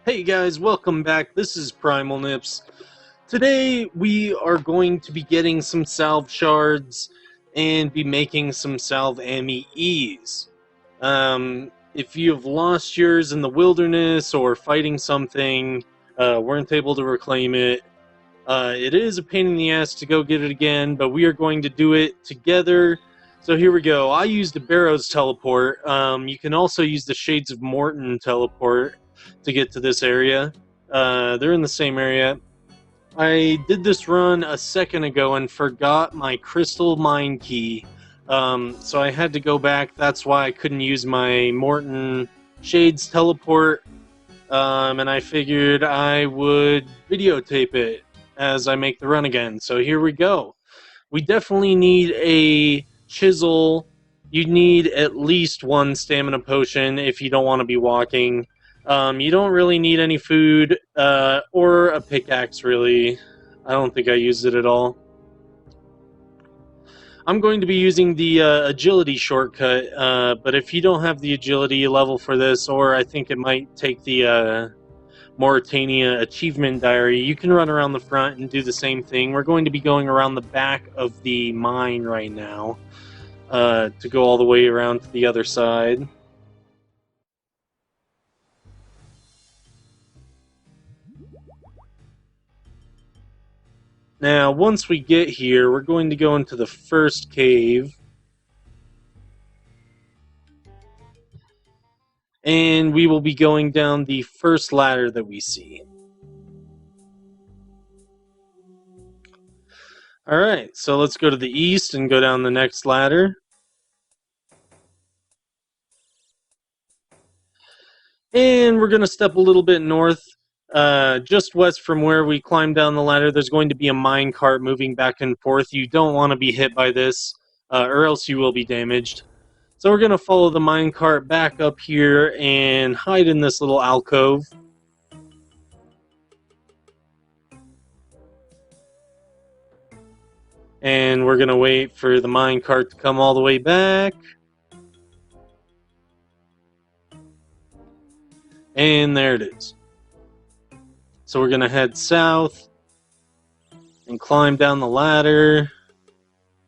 Hey guys, welcome back. This is Primal Nips. Today we are going to be getting some Salve Shards and be making some Salve Ammy E's. If you've lost yours in the wilderness or fighting something, weren't able to reclaim it, it is a pain in the ass to go get it again, but we are going to do it together. So here we go. I used a Barrows teleport. You can also use the Shades of Morton teleport to get to this area. They're in the same area. I did this run a second ago and forgot my crystal mine key. So I had to go back. That's why I couldn't use my Morton Shades teleport. And I figured I would videotape it as I make the run again. So here we go. We definitely need a chisel. You need at least one stamina potion if you don't want to be walking. You don't really need any food or a pickaxe, really. I don't think I used it at all. I'm going to be using the agility shortcut, but if you don't have the agility level for this, or I think it might take the Mauritania achievement diary, you can run around the front and do the same thing. We're going to be going around the back of the mine right now to go all the way around to the other side. Now, once we get here, we're going to go into the first cave. And we will be going down the first ladder that we see. Alright, so let's go to the east and go down the next ladder. And we're going to step a little bit north. Just west from where we climb down the ladder, there's going to be a mine cart moving back and forth. You don't want to be hit by this, or else you will be damaged. So we're going to follow the mine cart back up here and hide in this little alcove. And we're going to wait for the mine cart to come all the way back. And there it is. So we're going to head south and climb down the ladder.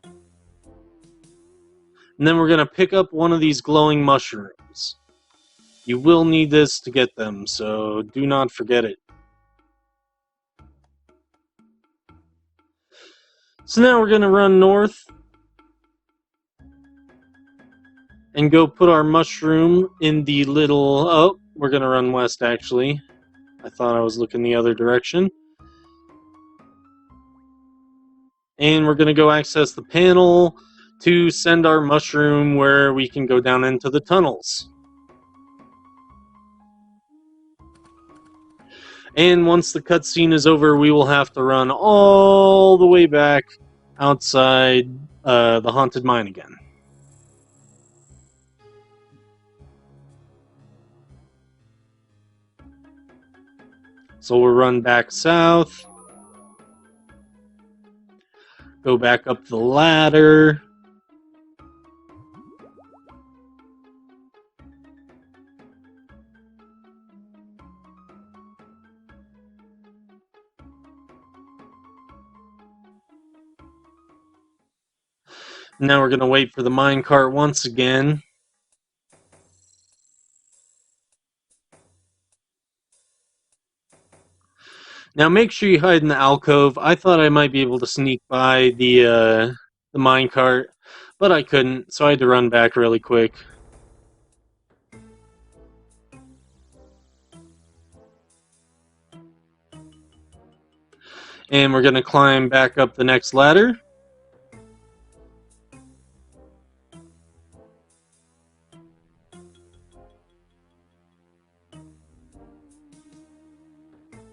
And then we're going to pick up one of these glowing mushrooms. You will need this to get them, so do not forget it. So now we're going to run north and go put our mushroom in the little... Oh, we're going to run west, actually. I thought I was looking the other direction. And we're going to go access the panel to send our mushroom where we can go down into the tunnels. And once the cutscene is over, we will have to run all the way back outside the haunted mine again. So we'll run back south, go back up the ladder, now we're going to wait for the minecart once again. Now make sure you hide in the alcove. I thought I might be able to sneak by the minecart, but I couldn't, so I had to run back really quick. And we're going to climb back up the next ladder.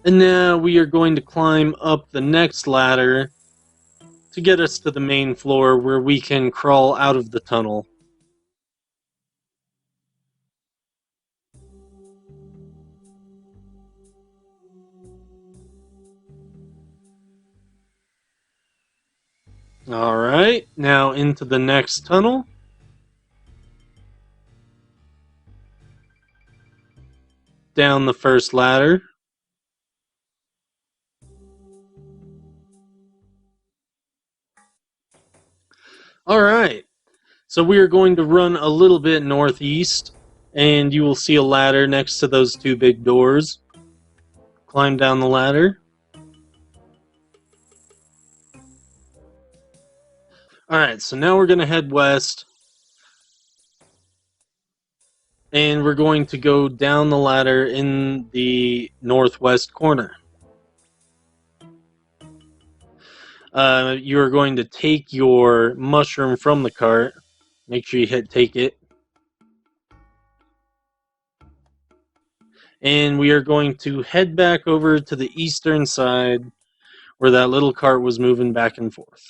And now we are going to climb up the next ladder to get us to the main floor where we can crawl out of the tunnel. Alright, now into the next tunnel. down the first ladder. Alright, so we are going to run a little bit northeast, and you will see a ladder next to those two big doors. Climb down the ladder. Alright, so now we're going to head west, and we're going to go down the ladder in the northwest corner. You're going to take your mushroom from the cart. Make sure you take it. And we are going to head back over to the eastern side where that little cart was moving back and forth.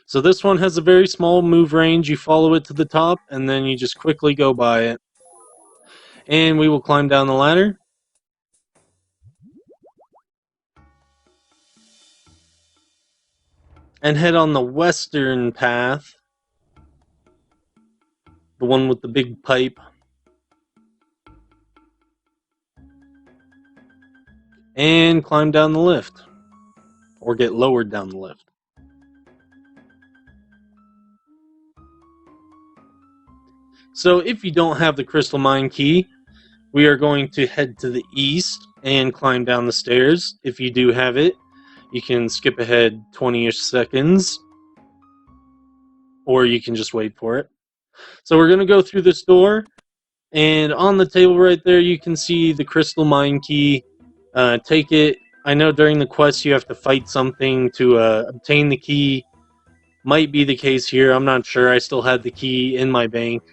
So this one has a very small move range. You follow it to the top, and then you just quickly go by it. And we will climb down the ladder. And head on the western path. The one with the big pipe. And climb down the lift. Or get lowered down the lift. So if you don't have the crystal mine key, we are going to head to the east and climb down the stairs. If you do have it, you can skip ahead 20-ish seconds, or you can just wait for it. So we're going to go through this door, and on the table right there you can see the crystal mine key. Take it. I know during the quest you have to fight something to obtain the key. Might be the case here, I'm not sure. I still had the key in my bank.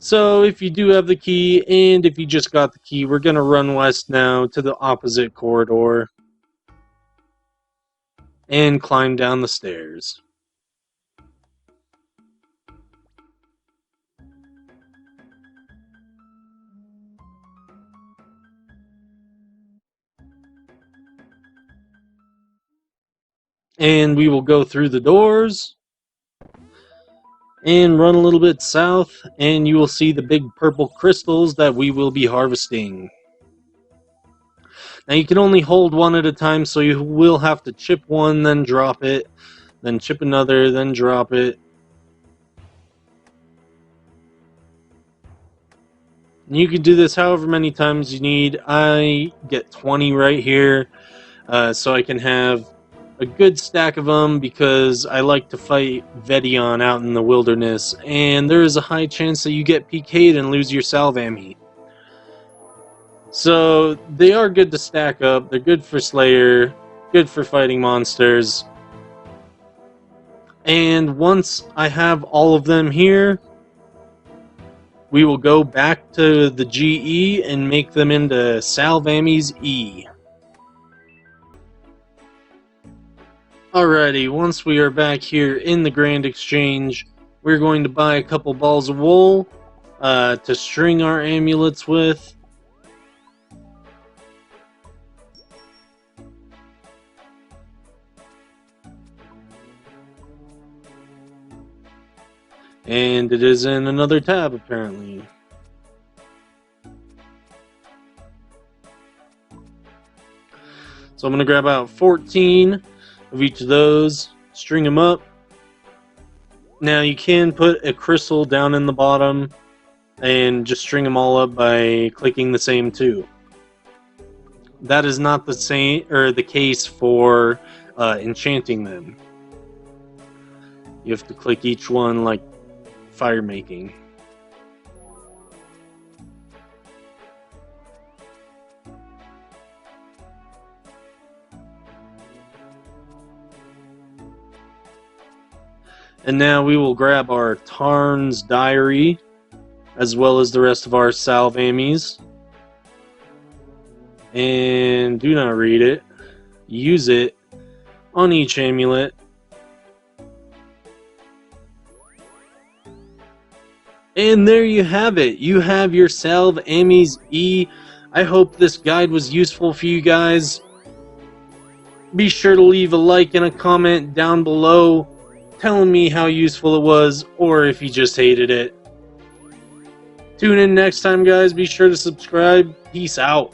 So if you do have the key, and if you just got the key, we're going to run west now to the opposite corridor and climb down the stairs. And we will go through the doors and run a little bit south, and you will see the big purple crystals that we will be harvesting. Now you can only hold one at a time, so you will have to chip one, then drop it, then chip another, then drop it. And you can do this however many times you need. I get 20 right here, so I can have a good stack of them because I like to fight Vedion out in the wilderness, and there is a high chance that you get PK'd and lose your Salve Ammy. So they are good to stack up. They're good for Slayer, good for fighting monsters. And once I have all of them here, we will go back to the GE and make them into Salve Ammy's E. Alrighty, once we are back here in the Grand Exchange, we're going to buy a couple balls of wool to string our amulets with. And it is in another tab, apparently. So I'm going to grab out 14 of each of those, string them up. Now you can put a crystal down in the bottom and just string them all up by clicking the same two. That is not the same or the case for enchanting them. You have to click each one like fire making. And now we will grab our Tarn's Diary, as well as the rest of our Salve Ammys. And do not read it. Use it on each amulet. And there you have it. You have your Salve Ammy's E. I hope this guide was useful for you guys. Be sure to leave a like and a comment down below telling me how useful it was, or if you just hated it. Tune in next time, guys. Be sure to subscribe. Peace out.